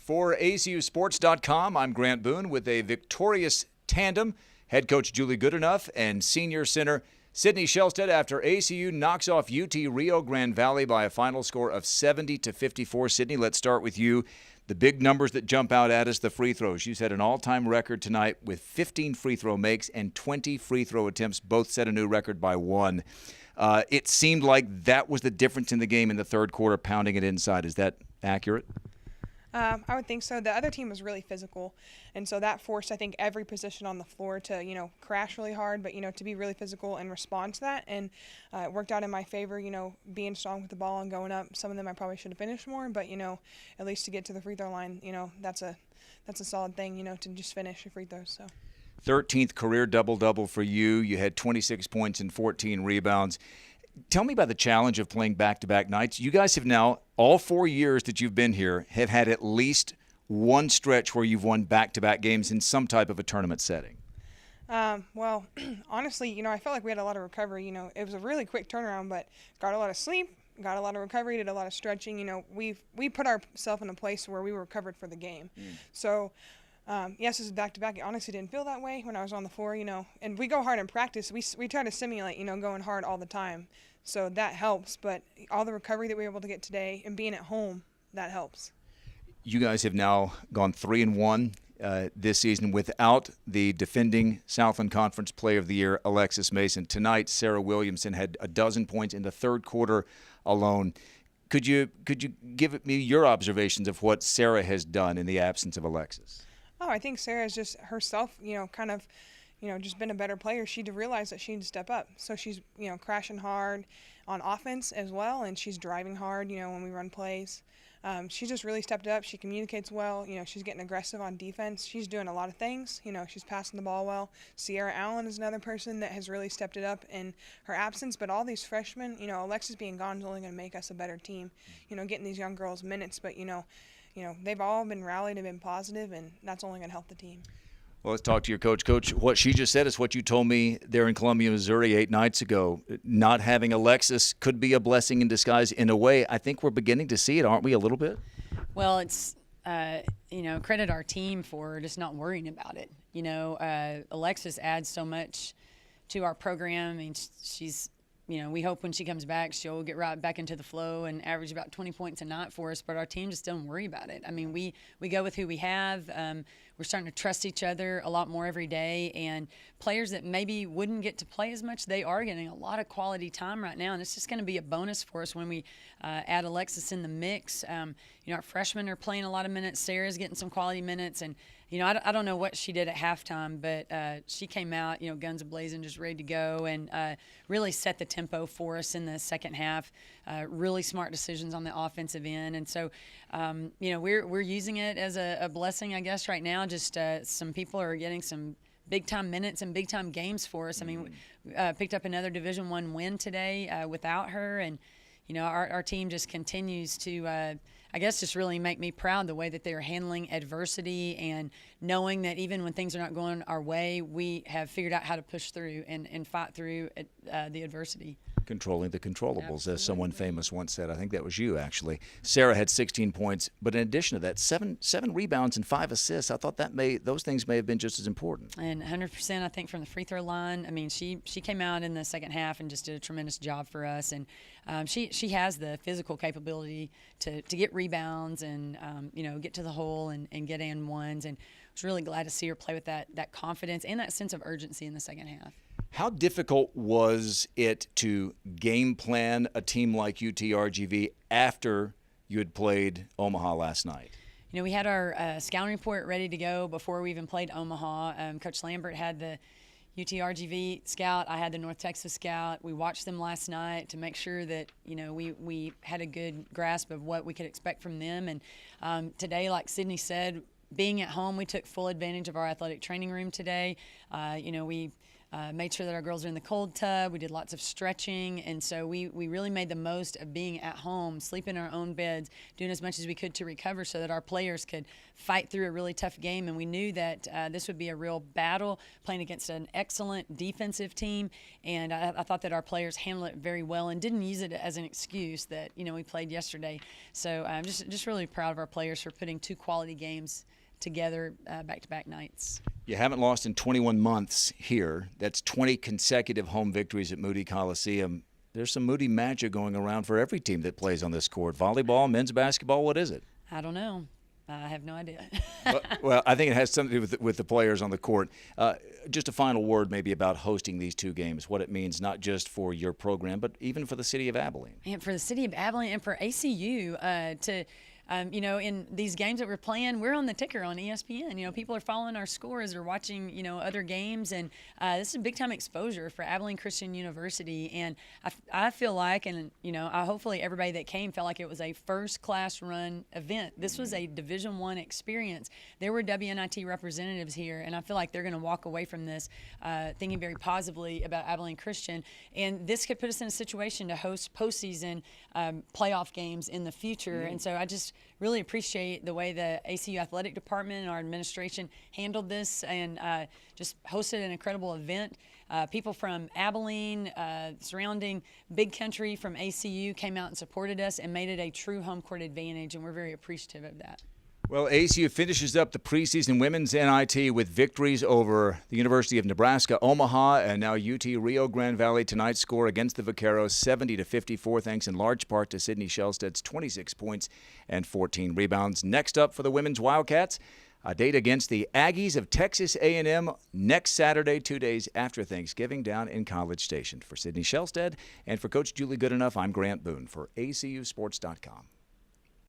For ACUsports.com, I'm Grant Boone with a victorious tandem, head coach Julie Goodenough and senior center Sydney Shelstead after ACU knocks off UT Rio Grande Valley by a final score of 70-54. Sydney, let's start with you. The big numbers that jump out at us, the free throws. You set an all-time record tonight with 15 free throw makes and 20 free throw attempts. Both set a new record by one. It seemed like that was the difference in the game in the third quarter, pounding it inside. Is that accurate? I would think so. The other team was really physical, and so that forced, I think, every position on the floor to, crash really hard, but, to be really physical and respond to that. And it worked out in my favor, being strong with the ball and going up. Some of them I probably should have finished more, but, at least to get to the free throw line, that's a solid thing, to just finish your free throws. So. 13th career double-double for you. You had 26 points and 14 rebounds. Tell me about the challenge of playing back-to-back nights. You guys have now, all 4 years that you've been here, have had at least one stretch where you've won back-to-back games in some type of a tournament setting. Well, honestly, I felt like we had a lot of recovery. It was a really quick turnaround, but got a lot of sleep, got a lot of recovery, did a lot of stretching. We put ourselves in a place where we were recovered for the game. So, yes, this is back-to-back. It honestly didn't feel that way when I was on the floor, and we go hard in practice. We try to simulate, going hard all the time. So that helps, but all the recovery that we were able to get today and being at home, that helps. You guys have now gone 3-1 this season without the defending Southland Conference Player of the Year, Alexis Mason. Tonight, Sarah Williamson had a dozen points in the third quarter alone. Could you give me your observations of what Sarah has done in the absence of Alexis? Oh, I think Sarah's just herself, just been a better player. She realized that she needed to step up. So she's, crashing hard on offense as well, and she's driving hard, when we run plays. She just really stepped up. She communicates well. She's getting aggressive on defense. She's doing a lot of things. She's passing the ball well. Sierra Allen is another person that has really stepped it up in her absence. But all these freshmen, Alexis being gone is only going to make us a better team. Getting these young girls minutes, but, they've all been rallied and been positive, and that's only going to help the team. Well, let's talk to your coach. Coach, what she just said is what you told me there in Columbia, Missouri 8 nights ago. Not having Alexis could be a blessing in disguise in a way. I think we're beginning to see it, aren't we, a little bit? Well, it's, credit our team for just not worrying about it. Alexis adds so much to our program. I mean, she's we hope when she comes back she'll get right back into the flow and average about 20 points a night for us, but our team just doesn't worry about it. I mean, we go with who we have. We're starting to trust each other a lot more every day, and players that maybe wouldn't get to play as much, they are getting a lot of quality time right now, and it's just going to be a bonus for us when we add Alexis in the mix. Our freshmen are playing a lot of minutes. Sarah's getting some quality minutes, and I don't know what she did at halftime, but she came out, guns a-blazing, just ready to go, and really set the tempo for us in the second half. Really smart decisions on the offensive end, and so we're using it as a blessing, I guess, right now. Just some people are getting some big-time minutes and big-time games for us. I mean, we picked up another Division I win today without her, and our team just continues to I guess just really make me proud the way that they are handling adversity and knowing that even when things are not going our way, we have figured out how to push through and fight through the adversity. Controlling the controllables, Absolutely. as someone famous once said. I think that was you, actually. Sarah had 16 points, but in addition to that, seven rebounds and 5 assists. I thought those things may have been just as important. And 100%, I think, from the free throw line. I mean, she came out in the second half and just did a tremendous job for us. And she has the physical capability to get rebounds and get to the hole and get and ones. And I was really glad to see her play with that confidence and that sense of urgency in the second half. How difficult was it to game plan a team like UTRGV after you had played Omaha last night? We had our scouting report ready to go before we even played Omaha. Coach Lambert had the UTRGV scout. I had the North Texas scout. We watched them last night to make sure that, we had a good grasp of what we could expect from them. And today, like Sydney said, being at home, we took full advantage of our athletic training room today. We made sure that our girls are in the cold tub. We did lots of stretching, and so we really made the most of being at home, sleeping in our own beds, doing as much as we could to recover so that our players could fight through a really tough game. And we knew that this would be a real battle, playing against an excellent defensive team, and I thought that our players handled it very well and didn't use it as an excuse that, we played yesterday. So I'm just really proud of our players for putting 2 quality games together back-to-back nights. You haven't lost in 21 months here. That's 20 consecutive home victories at Moody Coliseum. There's some Moody magic going around for every team that plays on this court. Volleyball, men's basketball, what is it? I don't know. I have no idea. Well, I think it has something to do with the players on the court. Just a final word maybe about hosting these 2 games, what it means not just for your program, but even for the city of Abilene. And for the city of Abilene and for ACU to in these games that we're playing, we're on the ticker on ESPN. People are following our scores or watching, other games, and this is a big-time exposure for Abilene Christian University. And I feel like, and, hopefully everybody that came felt like it was a first-class run event. This was a Division I experience. There were WNIT representatives here, and I feel like they're going to walk away from this thinking very positively about Abilene Christian. And this could put us in a situation to host postseason playoff games in the future. And so I just really appreciate the way the ACU athletic department and our administration handled this and just hosted an incredible event. People from Abilene, surrounding big country from ACU came out and supported us and made it a true home court advantage, and we're very appreciative of that. Well, ACU finishes up the preseason women's NIT with victories over the University of Nebraska, Omaha, and now UT Rio Grande Valley. Tonight's score against the Vaqueros, 70-54, thanks in large part to Sydney Shelstead's 26 points and 14 rebounds. Next up for the women's Wildcats, a date against the Aggies of Texas A&M next Saturday, 2 days after Thanksgiving, down in College Station. For Sydney Shelstead and for Coach Julie Goodenough, I'm Grant Boone for ACUSports.com.